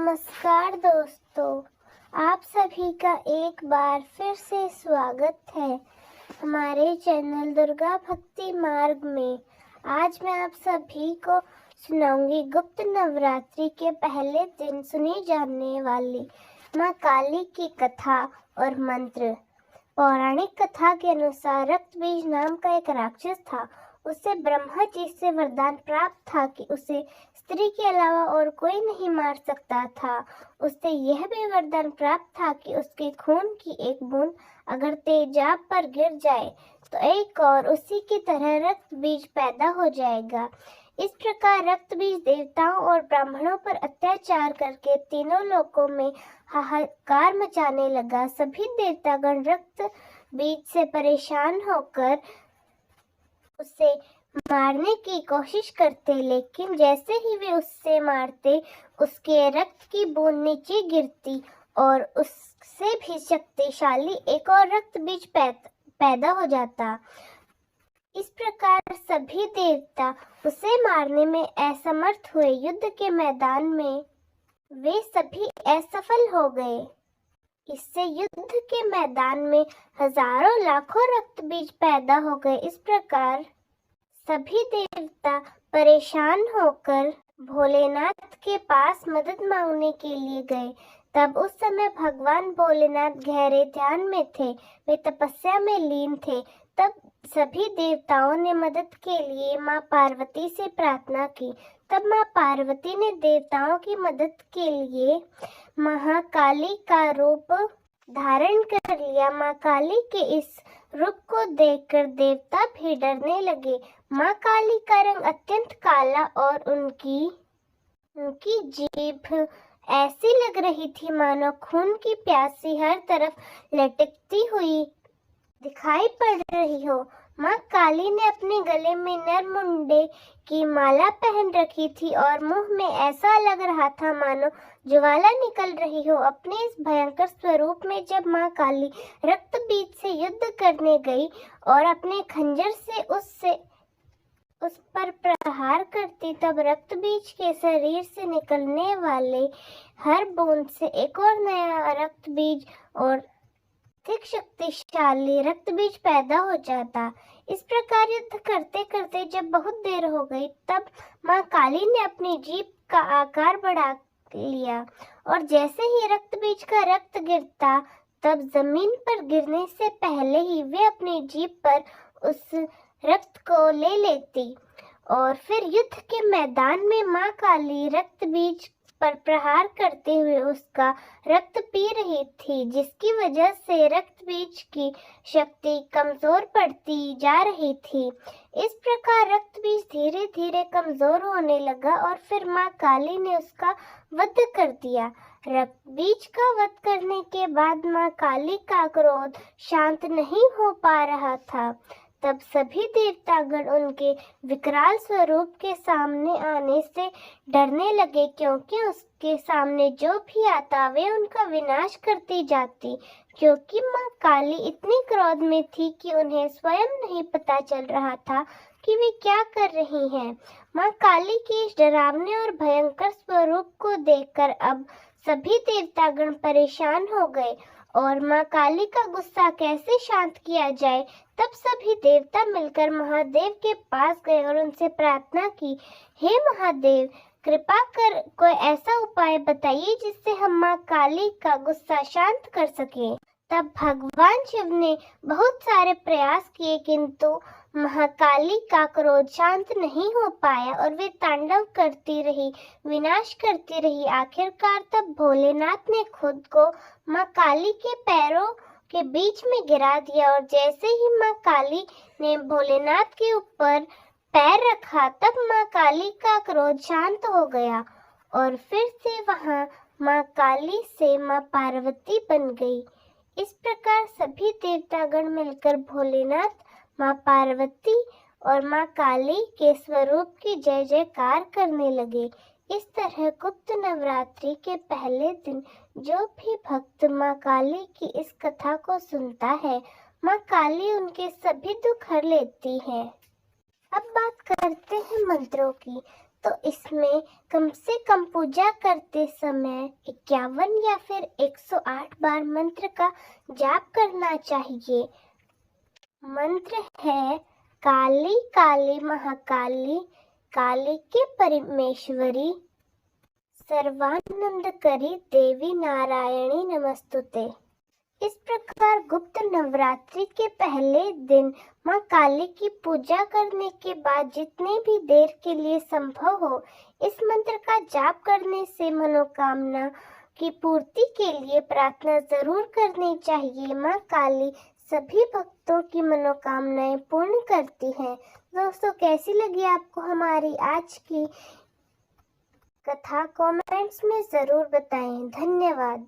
नमस्कार दोस्तों, आप सभी का एक बार फिर से स्वागत है हमारे चैनल दुर्गा भक्ति मार्ग में। आज मैं आप सभी को सुनाऊंगी गुप्त नवरात्रि के पहले दिन सुनी जाने वाली माँ काली की कथा और मंत्र। पौराणिक कथा के अनुसार रक्तबीज नाम का एक राक्षस था। उसे ब्रह्मा जी से वरदान प्राप्त था कि उसे स्त्री के अलावा और कोई नहीं मार सकता था। उसे यह भी वरदान प्राप्त था कि उसके खून की एक बूंद अगर तेजाब पर गिर जाए तो एक और उसी की तरह रक्त बीज पैदा हो जाएगा। इस प्रकार रक्त बीज देवताओं और ब्राह्मणों पर अत्याचार करके तीनों लोकों में हाहाकार मचाने लगा। सभी देवतागण रक्त बीज से परेशान होकर उसे मारने की कोशिश करते, लेकिन जैसे ही वे उससे मारते उसके रक्त की बूंद नीचे गिरती और उससे भी शक्तिशाली एक और रक्त बीज पैदा हो जाता। इस प्रकार सभी देवता उसे मारने में असमर्थ हुए। युद्ध के मैदान में वे सभी असफल हो गए। इससे युद्ध के मैदान में हजारों लाखों रक्त बीज पैदा हो गए। इस प्रकार सभी देवता परेशान होकर भोलेनाथ के पास मदद मांगने के लिए गए। तब उस समय भगवान भोलेनाथ गहरे ध्यान में थे, वे तपस्या में लीन थे। तब सभी देवताओं ने मदद के लिए माँ पार्वती से प्रार्थना की। तब माँ पार्वती ने देवताओं की मदद के लिए महाकाली का रूप धारण कर लिया। माँ काली के इस रूप को देखकर देवता भी डरने लगे। माँ काली का रंग अत्यंत काला और उनकी जीभ ऐसी लग रही थी मानो खून की प्यासी हर तरफ लटकती हुई दिखाई पड़ रही हो। माँ काली ने अपने गले में नरमुंडे की माला पहन रखी थी और मुंह में ऐसा लग रहा था मानो ज्वाला निकल रही हो। अपने इस भयंकर स्वरूप में जब माँ काली रक्त बीज से युद्ध करने गई और अपने खंजर से उस पर प्रहार करती, तब रक्त बीज के शरीर से निकलने वाले हर बूंद से एक और नया रक्त बीज और अधिक शक्तिशाली रक्त बीज पैदा हो जाता। इस प्रकार युद्ध करते करते जब बहुत देर हो गई, तब माँ काली ने अपनी जीभ का आकार बढ़ा लिया और जैसे ही रक्त बीज का रक्त गिरता, तब जमीन पर गिरने से पहले ही वे अपनी जीभ पर उस रक्त को ले लेती और फिर युद्ध के मैदान में माँ काली रक्त बीज पर प्रहार करते हुए उसका रक्त पी रही थी, जिसकी वजह से रक्त बीज की शक्ति कमजोर पड़ती जा रही थी। इस प्रकार रक्त बीज धीरे धीरे कमजोर होने लगा और फिर माँ काली ने उसका वध कर दिया। रक्त बीज का वध करने के बाद माँ काली का क्रोध शांत नहीं हो पा रहा था। तब सभी देवतागण उनके विकराल स्वरूप के सामने आने से डरने लगे, क्योंकि उसके सामने जो भी आता वे उनका विनाश करती जाती। क्योंकि माँ काली इतनी क्रोध में थी कि उन्हें स्वयं नहीं पता चल रहा था कि वे क्या कर रही हैं। माँ काली के इस डरावने और भयंकर स्वरूप को देखकर अब सभी देवतागण परेशान हो गए और माँ काली का गुस्सा कैसे शांत किया जाए। तब सभी देवता मिलकर महादेव के पास गए और उनसे प्रार्थना की, हे महादेव, कृपा कर कोई ऐसा उपाय बताइए जिससे हम माँ काली का गुस्सा शांत कर सकें। तब भगवान शिव ने बहुत सारे प्रयास किए, किंतु महाकाली का क्रोध शांत नहीं हो पाया और वे तांडव करती रही, विनाश करती रही। आखिरकार तब भोलेनाथ ने खुद को माँ काली के पैरों के बीच में गिरा दिया और जैसे ही माँ काली ने भोलेनाथ के ऊपर पैर रखा, तब माँ काली का क्रोध शांत हो गया और फिर से वहाँ माँ काली से माँ पार्वती बन गई। इस प्रकार सभी देवतागण मिलकर भोलेनाथ, माँ पार्वती और माँ काली के स्वरूप की जय जयकार करने लगे। इस तरह गुप्त नवरात्रि के पहले दिन जो भी भक्त माँ काली की इस कथा को सुनता है, माँ काली उनके सभी दुख हर लेती है। अब बात करते हैं मंत्रों की। तो इसमें कम से कम पूजा करते समय 51 या फिर 108 बार मंत्र का जाप करना चाहिए। मंत्र है काली काली महाकाली, काली के परमेश्वरी, सर्वानंदकरी देवी नारायणी नमस्तुते। इस प्रकार गुप्त नवरात्रि के पहले दिन मां काली की पूजा करने के बाद जितनी भी देर के लिए संभव हो इस मंत्र का जाप करने से मनोकामना की पूर्ति के लिए प्रार्थना जरूर करनी चाहिए। मां काली सभी भक्तों की मनोकामनाएं पूर्ण करती हैं। दोस्तों, कैसी लगी आपको हमारी आज की कथा? कमेंट्स में जरूर बताएं। धन्यवाद।